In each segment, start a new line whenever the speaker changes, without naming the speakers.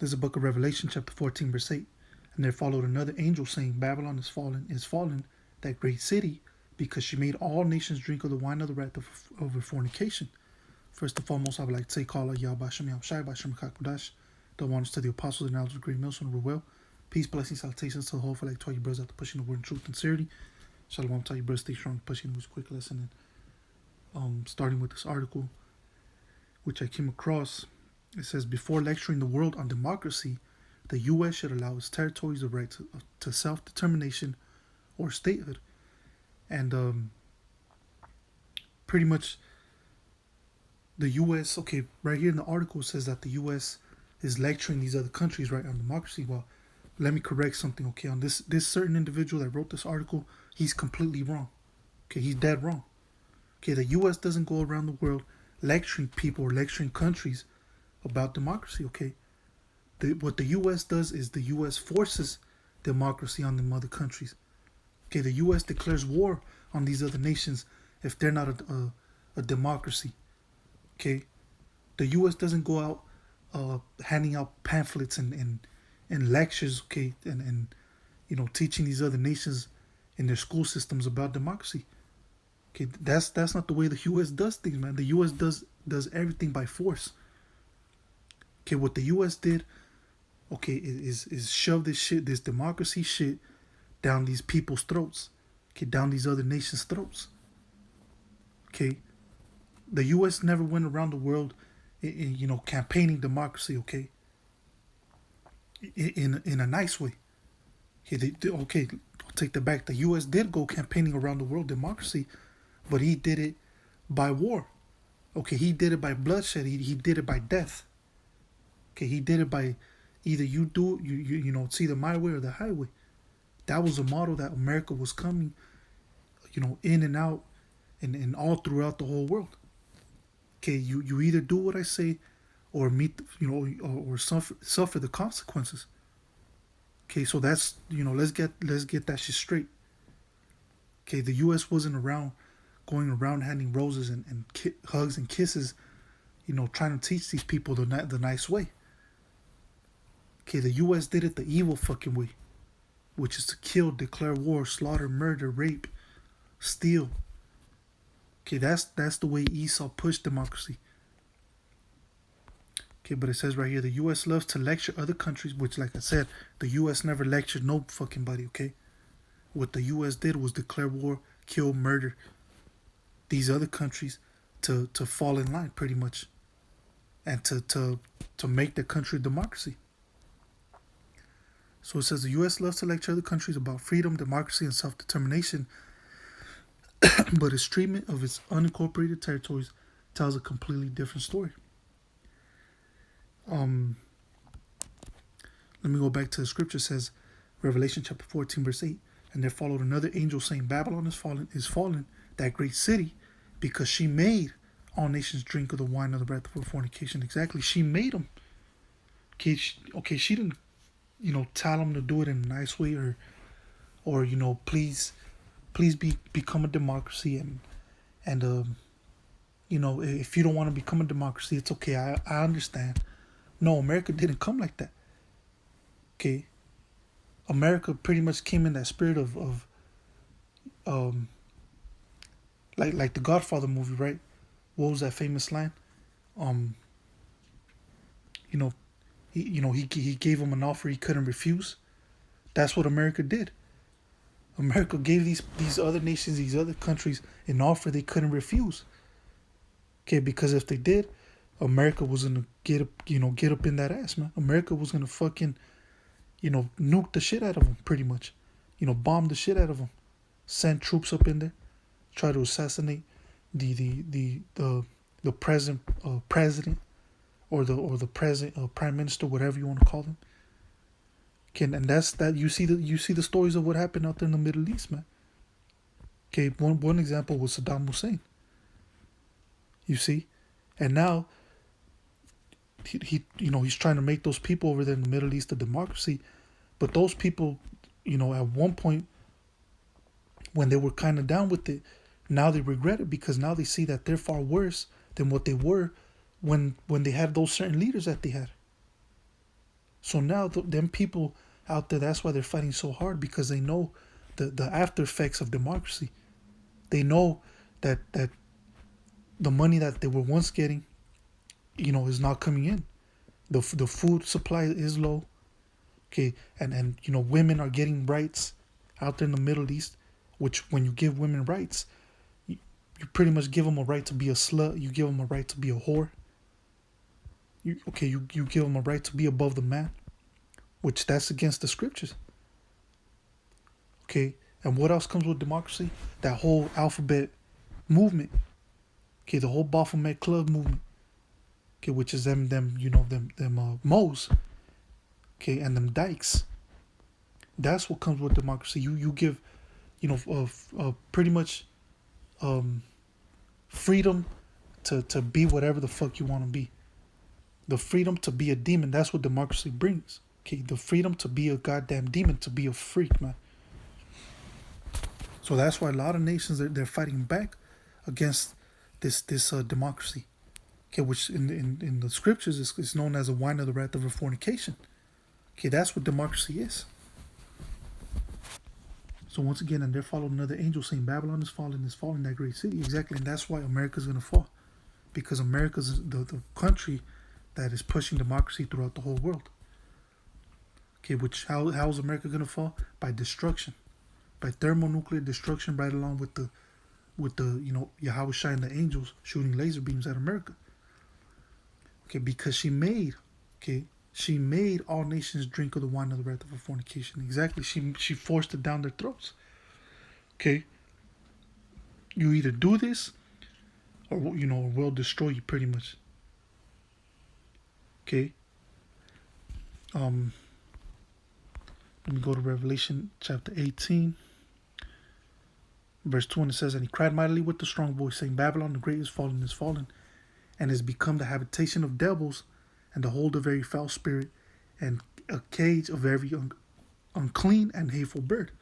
This is the book of Revelation, chapter 14, verse 8. And there followed another angel saying, Babylon is fallen, that great city, because she made all nations drink of the wine of the wrath of her fornication. First and foremost, I would like to say, Kala Yahweh Shem Yahushai, Bashem Kakudash, the ones to the apostles and elders of Great Millstone were well. Peace, blessings, salutations to the whole for like 12 brothers after pushing the word in truth and sincerity. Shalom, tell you brothers, stay strong, pushing this quick lesson. And starting with this article, which I came across, it says, before lecturing the world on democracy, the U.S. should allow its territories the right to self-determination or statehood. And pretty much the U.S., okay, right here in the article it says that the U.S. is lecturing these other countries, right, on democracy. Well, let me correct something, okay? On this certain individual that wrote this article, he's completely wrong. Okay, he's dead wrong. Okay, the U.S. doesn't go around the world lecturing people or lecturing countries about democracy, okay? What the U.S. does is the U.S. forces democracy on them other countries. Okay, the U.S. declares war on these other nations if they're not a democracy. Okay, the U.S. doesn't go out handing out pamphlets and lectures, okay, and teaching these other nations in their school systems about democracy. Okay, that's not the way the U.S. does things, man. The U.S. does everything by force. Okay, what the U.S. did, okay, is shove this democracy shit down these people's throats. Okay, down these other nations' throats. Okay, the U.S. never went around the world, campaigning democracy. Okay, in a nice way. Okay, I'll take that back. The U.S. did go campaigning around the world democracy, but he did it by war. Okay, he did it by bloodshed. He did it by death. Okay, he did it by either you do it's either my way or the highway. That was a model that America was coming, in and out, and all throughout the whole world. Okay, you either do what I say, or meet, or suffer the consequences. Okay, so that's let's get that shit straight. Okay, the U.S. wasn't going around handing roses and hugs and kisses, trying to teach these people the nice way. Okay, the U.S. did it the evil fucking way, which is to kill, declare war, slaughter, murder, rape, steal. Okay, that's the way Esau pushed democracy. Okay, but it says right here, the U.S. loves to lecture other countries, which, like I said, the U.S. never lectured no fucking body, okay? What the U.S. did was declare war, kill, murder these other countries to fall in line, pretty much, and to make their country a democracy. So it says the U.S. loves to lecture other countries about freedom, democracy, and self-determination, but its treatment of its unincorporated territories tells a completely different story. Let me go back to the scripture. It says, Revelation chapter 14, verse 8, and there followed another angel saying, Babylon is fallen, that great city, because she made all nations drink of the wine of the wrath of her fornication. Exactly, she made them. Okay, she didn't, tell them to do it in a nice way, or please become a democracy, and if you don't want to become a democracy, it's okay. I understand. No, America didn't come like that. Okay, America pretty much came in that spirit of like the Godfather movie, right? What was that famous line? He gave him an offer he couldn't refuse. That's what America did. America gave these other nations, these other countries, an offer they couldn't refuse. Okay, because if they did, America was gonna get up in that ass, man. America was gonna fucking, nuke the shit out of them, pretty much. Bomb the shit out of them, send troops up in there, try to assassinate the president, or the president, prime minister, whatever you want to call them. Okay, and that's that. You see the stories of what happened out there in the Middle East, man. Okay, one example was Saddam Hussein. You see, and now he's trying to make those people over there in the Middle East a democracy, but those people, at one point when they were kind of down with it, now they regret it because now they see that they're far worse than what they were when they had those certain leaders that they had. So now them people out there, that's why they're fighting so hard, because they know the after effects of democracy. They know that the money that they were once getting, is not coming in. The food supply is low. Okay, and women are getting rights out there in the Middle East, which when you give women rights, you pretty much give them a right to be a slut. You give them a right to be a whore. You give them a right to be above the man, which that's against the scriptures. Okay, and what else comes with democracy? That whole alphabet movement. Okay, the whole Baphomet Club movement. Okay, which is them moles. Okay, and them dykes. That's what comes with democracy. You give, pretty much, freedom to be whatever the fuck you want to be. The freedom to be a demon. That's what democracy brings. Okay, the freedom to be a goddamn demon, to be a freak, man. So that's why a lot of nations they're fighting back against this democracy. Okay, which in the scriptures is known as a wine of the wrath of fornication. Okay, that's what democracy is. So once again, and there followed another angel saying, Babylon is falling, that great city. Exactly, and that's why America's gonna fall, because America's the country that is pushing democracy throughout the whole world. Okay, which how is America gonna fall? By destruction, by thermonuclear destruction, right along with the Yahushua and the angels shooting laser beams at America. Okay, because she made all nations drink of the wine of the wrath of her fornication. Exactly, she forced it down their throats. Okay, you either do this, or we'll destroy you, pretty much. Okay. Let me go to Revelation chapter 18, verse 2, and it says, and he cried mightily with a strong voice, saying, Babylon the great is fallen, and has become the habitation of devils, and the hold of every foul spirit, and a cage of every unclean and hateful bird.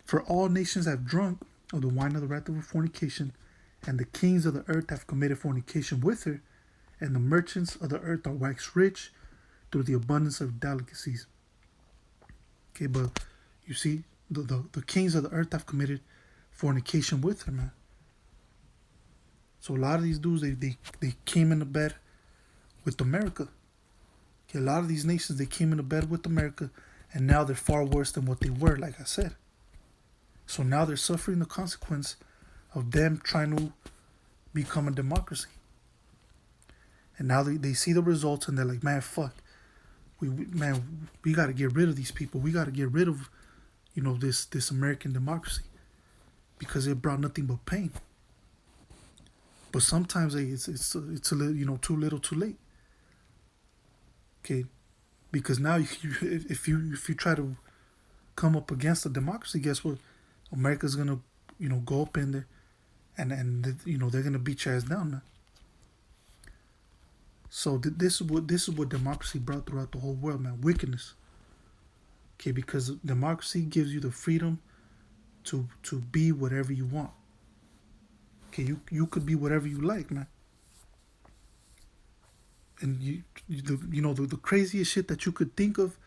For all nations have drunk of the wine of the wrath of her fornication, and the kings of the earth have committed fornication with her, and the merchants of the earth are waxed rich through the abundance of delicacies. Okay, but you see, the kings of the earth have committed fornication with her, man. So a lot of these dudes, they came into bed with America. Okay, a lot of these nations, they came into bed with America, and now they're far worse than what they were, like I said. So now they're suffering the consequence of them trying to become a democracy. And now they see the results, and they're like, man, fuck. We got to get rid of these people. We got to get rid of, this American democracy, because it brought nothing but pain. But sometimes it's a little, too little, too late. Okay, because now if you try to come up against a democracy, guess what? America's gonna go up in there, and they're gonna beat your ass down, man. So this is what democracy brought throughout the whole world, man. Wickedness. Okay, because democracy gives you the freedom to be whatever you want. Okay, you could be whatever you like, man. And the craziest shit that you could think of,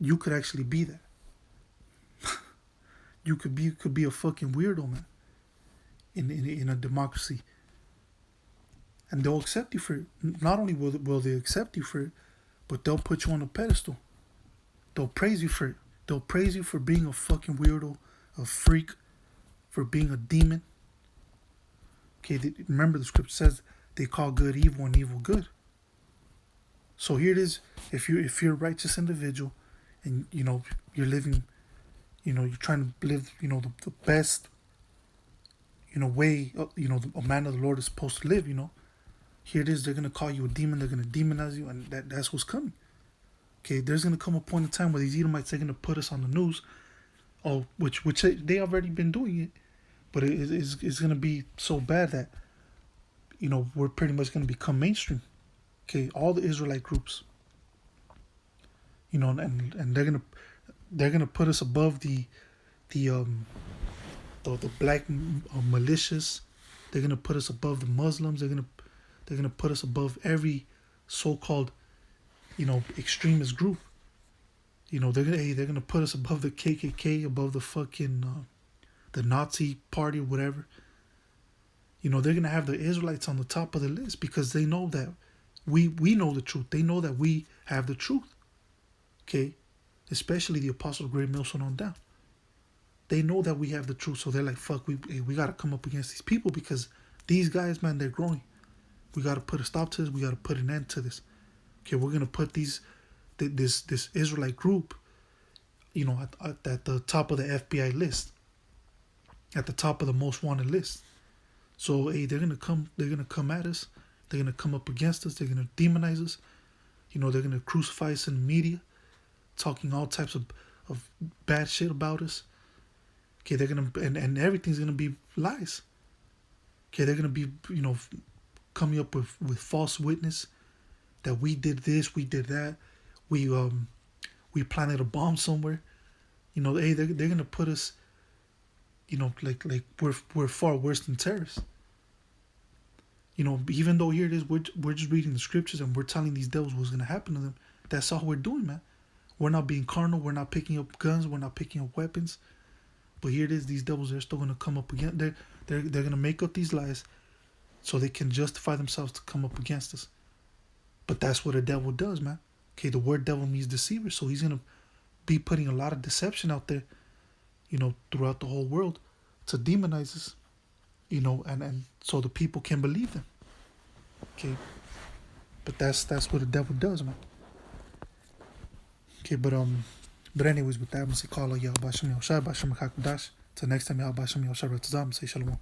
you could actually be that. You could be a fucking weirdo, man. In a democracy. And they'll accept you for it. Not only will they accept you for it, but they'll put you on a pedestal. They'll praise you for it. They'll praise you for being a fucking weirdo, a freak, for being a demon. Okay, remember the scripture says they call good evil and evil good. So here it is. If you're a righteous individual, and you're living, you're trying to live, the best, way, a man of the Lord is supposed to live, Here it is, they're going to call you a demon, they're going to demonize you, and that's what's coming. Okay, there's going to come a point in time where these Edomites are going to put us on the news, which they already been doing it, but it's going to be so bad that, we're pretty much going to become mainstream. Okay, all the Israelite groups, and they're going to put us above the black militias. They're going to put us above the Muslims. They're gonna put us above every so-called extremist group. They're gonna put us above the KKK, above the fucking the Nazi party or whatever. They're gonna have the Israelites on the top of the list because they know that we know the truth. They know that we have the truth. Okay, especially the Apostle Graham Milson on down. They know that we have the truth, so they're like, "Fuck, we gotta come up against these people because these guys, man, they're growing. We gotta put a stop to this. We gotta put an end to this. Okay, we're gonna put this Israelite group, at the top of the FBI list, at the top of the most wanted list. So hey, they're gonna come at us. They're gonna come up against us. They're gonna demonize us. They're gonna crucify us in the media, talking all types of bad shit about us. Okay, they're gonna and everything's gonna be lies. Okay, they're gonna be coming up with false witness that we did this, we did that, we planted a bomb somewhere. Hey, they're gonna put us, like we're far worse than terrorists. Even though here it is, we're just reading the scriptures and we're telling these devils what's gonna happen to them. That's all we're doing, man. We're not being carnal. We're not picking up guns. We're not picking up weapons. But here it is. These devils are still gonna come up again. They're gonna make up these lies, so they can justify themselves to come up against us. But that's what a devil does, man. Okay, the word devil means deceiver, so he's gonna be putting a lot of deception out there, throughout the whole world, to demonize us, and so the people can believe them. Okay, but that's what the devil does, man. Okay, but anyways, with that, I'm gonna say call Yahweh Shem Yahushua B'Shem Hakadosh. Till next time, Yahweh Shem Yahushua B'Tzadam. Say shalom.